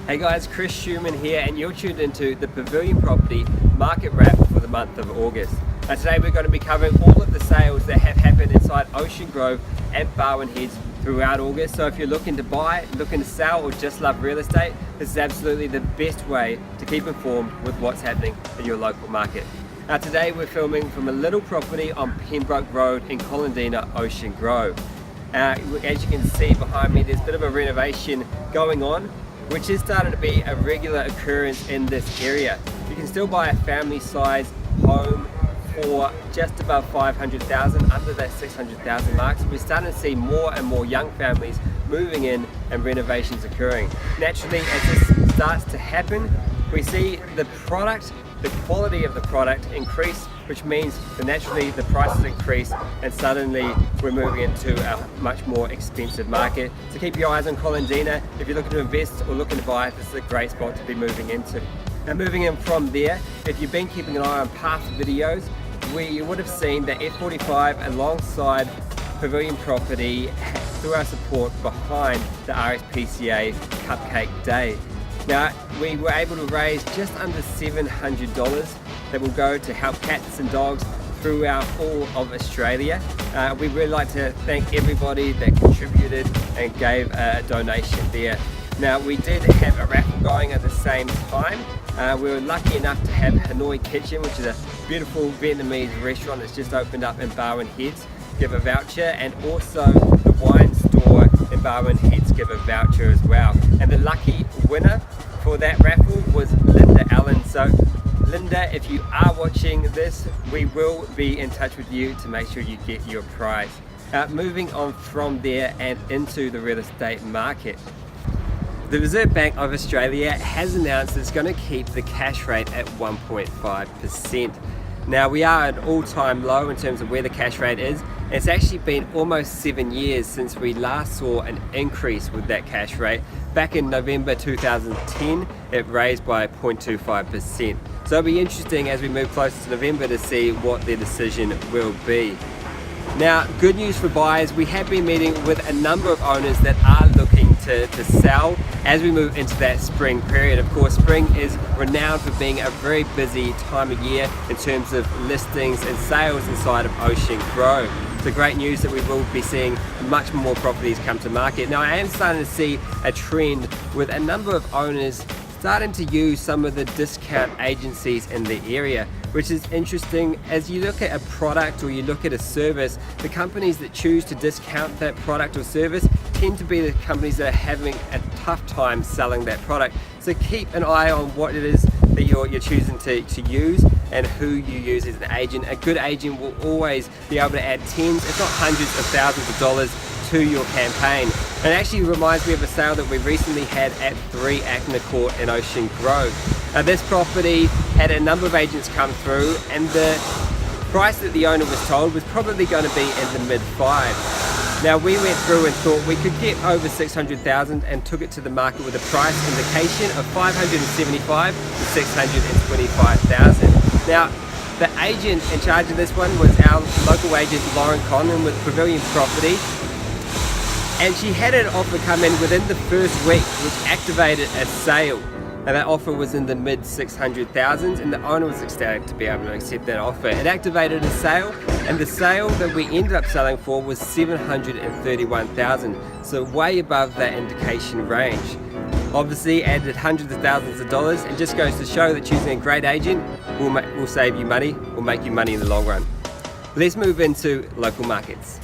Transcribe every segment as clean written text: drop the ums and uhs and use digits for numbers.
Hey guys, Chris Schumann here, and you're tuned into the Pavilion Property Market Wrap for the month of August. Now today we're going to be covering all of the sales that have happened inside Ocean Grove and Barwon Heads throughout August. So if you're looking to buy, looking to sell, or just love real estate, this is absolutely the best way to keep informed with what's happening in your local market. Now today we're filming from a little property on Pembroke Road in Colandina, Ocean Grove. As you can see behind me, there's a bit of a renovation going on, which is starting to be a regular occurrence in this area. You can still buy a family size home for just above 500,000, under that 600,000 mark. So we're starting to see more and more young families moving in and renovations occurring. Naturally, as this starts to happen, we see the product, the quality of the product increase, which means that naturally the prices increase and suddenly we're moving into a much more expensive market. So keep your eyes on Colandina. If you're looking to invest or looking to buy, this is a great spot to be moving into. Now moving in from there, if you've been keeping an eye on past videos, you would have seen that F45 alongside Pavilion Property through our support behind the RSPCA Cupcake Day. Now, we were able to raise just under $700 that will go to help cats and dogs throughout all of Australia. We'd really like to thank everybody that contributed and gave a donation there. Now, we did have a raffle going at the same time. We were lucky enough to have Hanoi Kitchen, which is a beautiful Vietnamese restaurant that's just opened up in Barwon Heads, give a voucher, and also the wine store in Barwon Heads give a voucher as well. And the lucky winner for that raffle was Linda Allen. So Linda, if you are watching this, we will be in touch with you to make sure you get your prize. Moving on from there and into the real estate market. The Reserve Bank of Australia has announced it's going to keep the cash rate at 1.5%. Now we are at an all-time low in terms of where the cash rate is. It's actually been almost 7 years since we last saw an increase with that cash rate. Back in November 2010, it raised by 0.25%. So it'll be interesting as we move closer to November to see what their decision will be. Now, good news for buyers, we have been meeting with a number of owners that are looking to sell as we move into that spring period. Of course, spring is renowned for being a very busy time of year in terms of listings and sales inside of Ocean Grove. So great news that we will be seeing much more properties come to market. Now, I am starting to see a trend with a number of owners starting to use some of the discount agencies in the area, which is interesting. As you look at a product or you look at a service, the companies that choose to discount that product or service tend to be the companies that are having a tough time selling that product. So keep an eye on what it is that you're choosing to use and who you use as an agent. A good agent will always be able to add tens, if not hundreds of thousands of dollars to your campaign. And it actually reminds me of a sale that we recently had at 3 Acna Court in Ocean Grove. Now this property had a number of agents come through, and the price that the owner was told was probably going to be in the mid-5s. Now we went through and thought we could get over 600,000 and took it to the market with a price indication of 575 to 625,000. Now the agent in charge of this one was our local agent Lauren Conlon with Pavilion Property, and she had an offer come in within the first week which activated a sale. And that offer was in the mid 600,000s, and the owner was ecstatic to be able to accept that offer. It activated a sale, and the sale that we ended up selling for was 731,000, so way above that indication range. Obviously added hundreds of thousands of dollars, and just goes to show that choosing a great agent will save you money, will make you money in the long run. Let's move into local markets.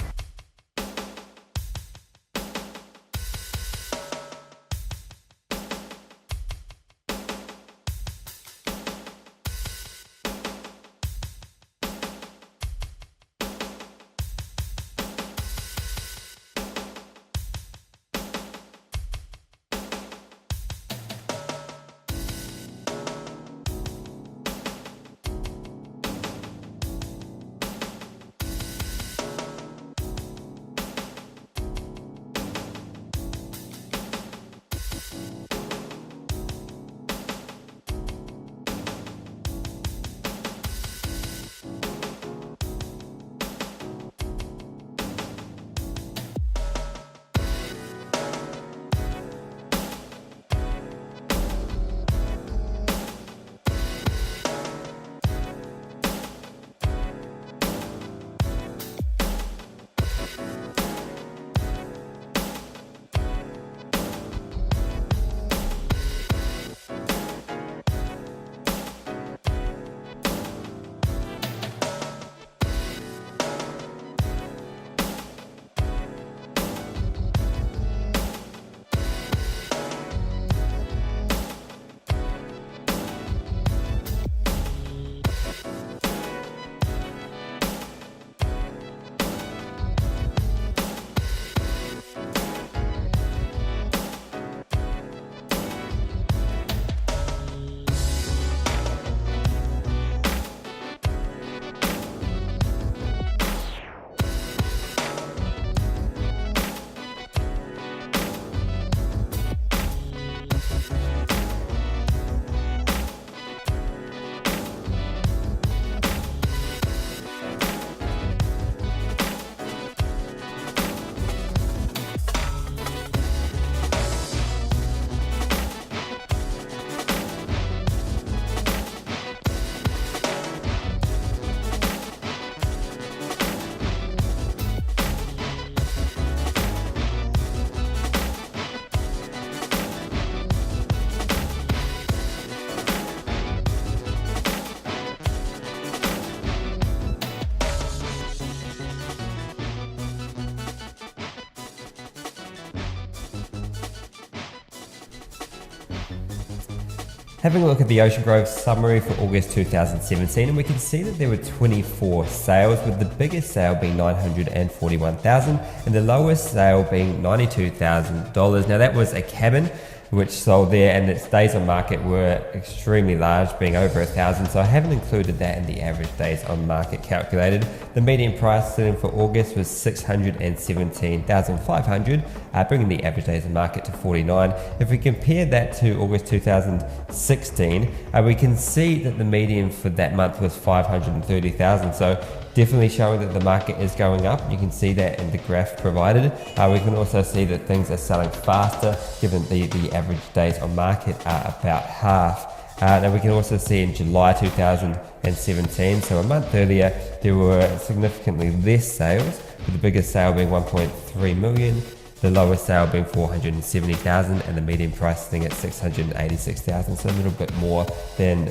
Having a look at the Ocean Grove summary for August 2017, and we can see that there were 24 sales, with the biggest sale being $941,000 and the lowest sale being $92,000. Now that was a cabin which sold there, and its days on market were extremely large, being over 1,000, so I haven't included that in the average days on market calculated. The median price sitting for August was $617,500, bringing the average days on market to 49. If we compare that to August 2016, we can see that the median for that month was $530,000, so definitely showing that the market is going up. You can see that in the graph provided. We can also see that things are selling faster, given the average days on market are about half. Now we can also see in July 2017, so a month earlier, there were significantly less sales, with the biggest sale being 1.3 million, the lowest sale being 470,000, and the median price sitting at 686,000, so a little bit more than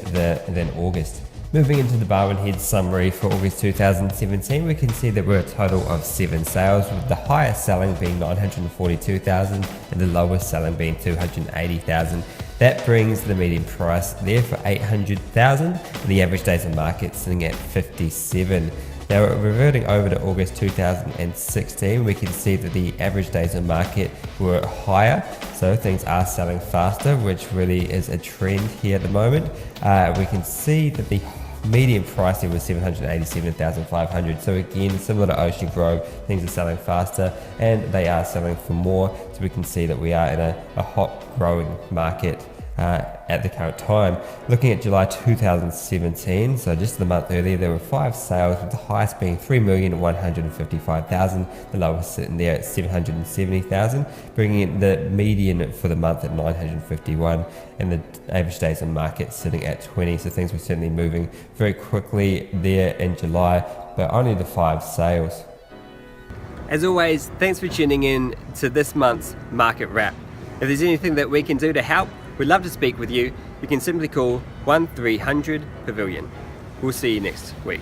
August. Moving into the Barwon Head summary for August 2017, we can see that we're a total of 7 sales, with the highest selling being 942,000 and the lowest selling being 280,000. That brings the median price there for 800,000 and the average days on market sitting at 57. Now reverting over to August 2016, we can see that the average days on market were higher, so things are selling faster, which really is a trend here at the moment. We can see that the median pricing was $787,500, so again, similar to Ocean Grove, things are selling faster and they are selling for more, so we can see that we are in a hot growing market at the current time. Looking at July 2017, so just the month earlier, there were 5 sales, with the highest being $3,155,000, the lowest sitting there at $770,000, bringing in the median for the month at 951, and the average days on market sitting at 20. So things were certainly moving very quickly there in July, but only the 5 sales. As always, thanks for tuning in to this month's Market Wrap. If there's anything that we can do to help, we'd love to speak with you. You can simply call 1300 Pavilion. We'll see you next week.